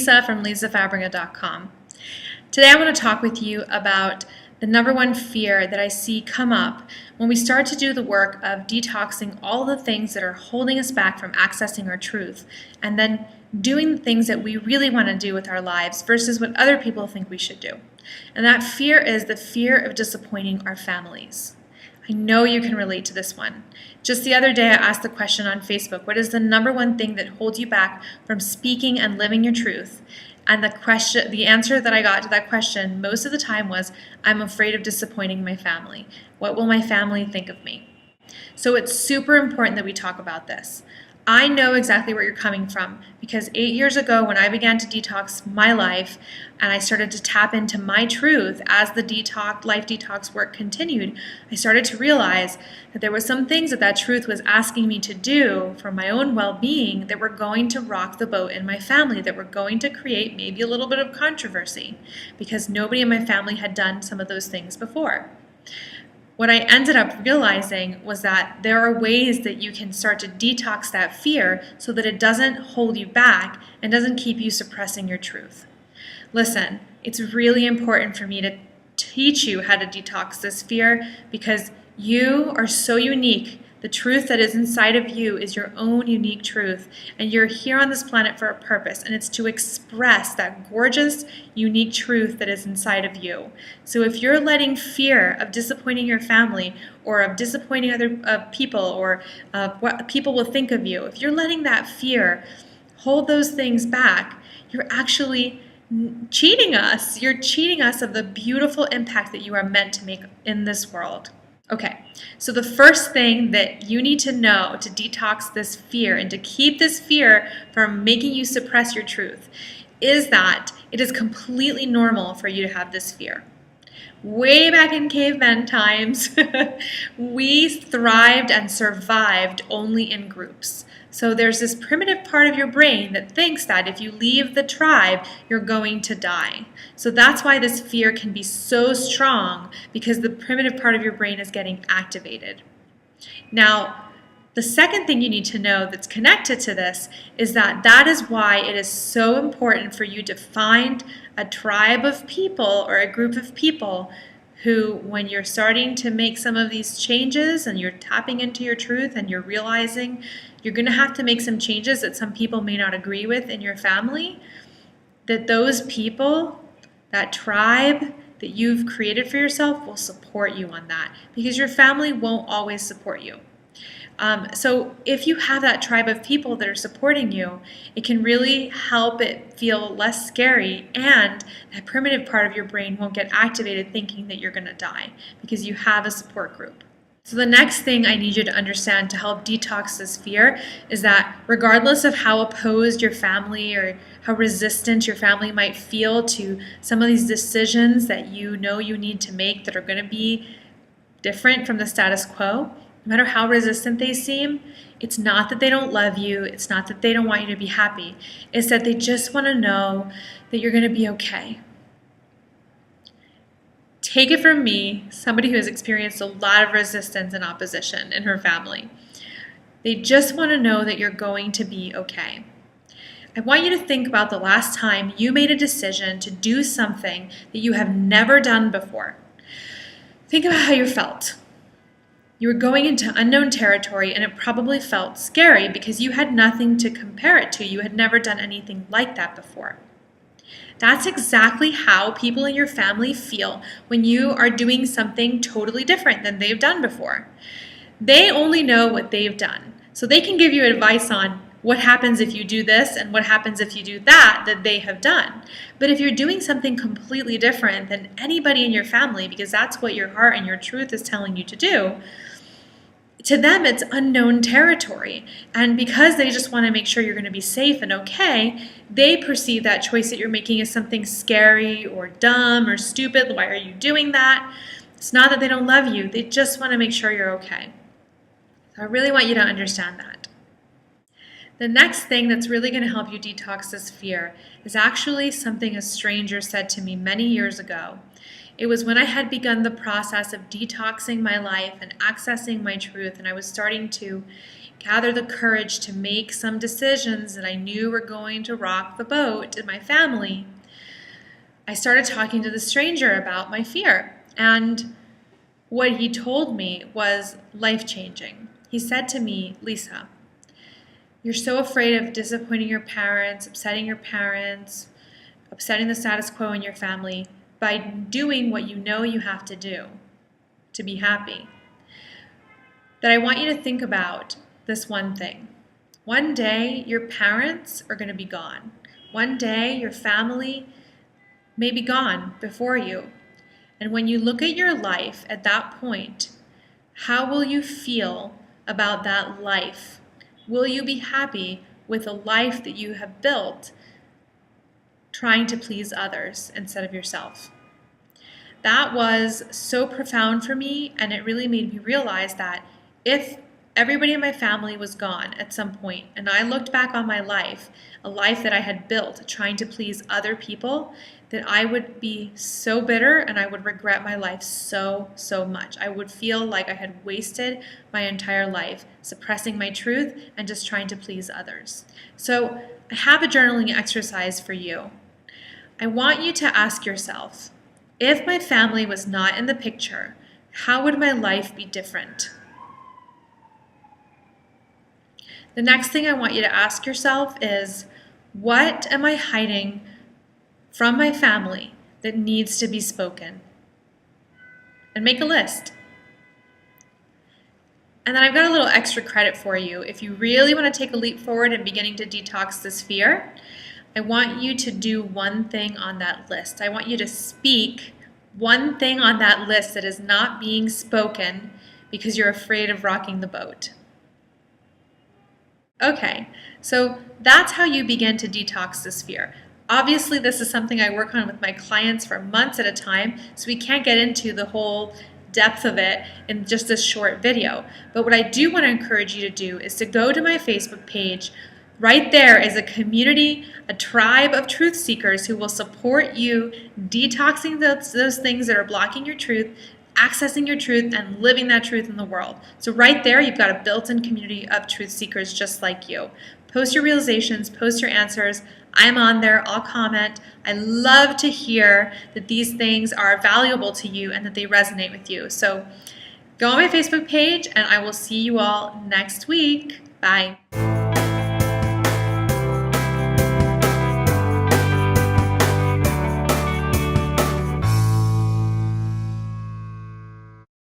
Lisa from lisafabrica.com. Today I want to talk with you about the number one fear that I see come up when we start to do the work of detoxing all the things that are holding us back from accessing our truth, and then doing the things that we really want to do with our lives versus what other people think we should do. And that fear is the fear of disappointing our families. I know you can relate to this one. Just the other day, I asked the question on Facebook, what is the number one thing that holds you back from speaking and living your truth? And the answer that I got to that question most of the time was, I'm afraid of disappointing my family. What will my family think of me? So it's super important that we talk about this. I know exactly where you're coming from because 8 years ago when I began to detox my life and I started to tap into my truth as the life detox work continued, I started to realize that there were some things that truth was asking me to do for my own well-being that were going to rock the boat in my family, that were going to create maybe a little bit of controversy because nobody in my family had done some of those things before. What I ended up realizing was that there are ways that you can start to detox that fear so that it doesn't hold you back and doesn't keep you suppressing your truth. Listen, it's really important for me to teach you how to detox this fear because you are so unique. The truth that is inside of you is your own unique truth, and you're here on this planet for a purpose, and it's to express that gorgeous, unique truth that is inside of you. So if you're letting fear of disappointing your family or of disappointing other people or what people will think of you, if you're letting that fear hold those things back, you're actually cheating us. You're cheating us of the beautiful impact that you are meant to make in this world. Okay, so the first thing that you need to know to detox this fear and to keep this fear from making you suppress your truth is that it is completely normal for you to have this fear. Way back in caveman times, we thrived and survived only in groups. So there's this primitive part of your brain that thinks that if you leave the tribe, you're going to die. So that's why this fear can be so strong, because the primitive part of your brain is getting activated. Now, the second thing you need to know that's connected to this is that is why it is so important for you to find a tribe of people or a group of people who, when you're starting to make some of these changes and you're tapping into your truth and you're realizing you're going to have to make some changes that some people may not agree with in your family, that those people, that tribe that you've created for yourself will support you on that, because your family won't always support you. So if you have that tribe of people that are supporting you, it can really help it feel less scary, and that primitive part of your brain won't get activated thinking that you're going to die because you have a support group. So the next thing I need you to understand to help detox this fear is that regardless of how opposed your family or how resistant your family might feel to some of these decisions that you know you need to make that are going to be different from the status quo, no matter how resistant they seem, it's not that they don't love you. It's not that they don't want you to be happy. It's that they just want to know that you're going to be okay. Take it from me, somebody who has experienced a lot of resistance and opposition in her family. They just want to know that you're going to be okay. I want you to think about the last time you made a decision to do something that you have never done before. Think about how you felt. You were going into unknown territory, and it probably felt scary because you had nothing to compare it to. You had never done anything like that before. That's exactly how people in your family feel when you are doing something totally different than they've done before. They only know what they've done, so they can give you advice on what happens if you do this and what happens if you do that they have done. But if you're doing something completely different than anybody in your family, because that's what your heart and your truth is telling you to do, to them it's unknown territory. And because they just want to make sure you're going to be safe and okay, they perceive that choice that you're making as something scary or dumb or stupid. Why are you doing that? It's not that they don't love you. They just want to make sure you're okay. So I really want you to understand that. The next thing that's really going to help you detox this fear is actually something a stranger said to me many years ago. It was when I had begun the process of detoxing my life and accessing my truth, and I was starting to gather the courage to make some decisions that I knew were going to rock the boat in my family, I started talking to the stranger about my fear. And what he told me was life-changing. He said to me, Lisa, you're so afraid of disappointing your parents, upsetting the status quo in your family by doing what you know you have to do to be happy, that I want you to think about this one thing. One day, your parents are going to be gone. One day, your family may be gone before you. And when you look at your life at that point, how will you feel about that life? Will you be happy with a life that you have built trying to please others instead of yourself? That was so profound for me, and it really made me realize that if everybody in my family was gone at some point, and I looked back on my life, a life that I had built trying to please other people, that I would be so bitter and I would regret my life so much. I would feel like I had wasted my entire life suppressing my truth and just trying to please others. So I have a journaling exercise for you. I want you to ask yourself, if my family was not in the picture, how would my life be different? The next thing I want you to ask yourself is, what am I hiding from my family that needs to be spoken? And make a list. And then I've got a little extra credit for you. If you really want to take a leap forward in beginning to detox this fear, I want you to do one thing on that list. I want you to speak one thing on that list that is not being spoken because you're afraid of rocking the boat. Okay, so that's how you begin to detox this fear. Obviously, this is something I work on with my clients for months at a time, so we can't get into the whole depth of it in just this short video. But what I do want to encourage you to do is to go to my Facebook page. Right there is a community, a tribe of truth seekers who will support you detoxing those things that are blocking your truth, accessing your truth, and living that truth in the world. So right there, you've got a built-in community of truth seekers just like you. Post your realizations, post your answers. I'm on there, I'll comment. I love to hear that these things are valuable to you and that they resonate with you. So go on my Facebook page, and I will see you all next week. Bye.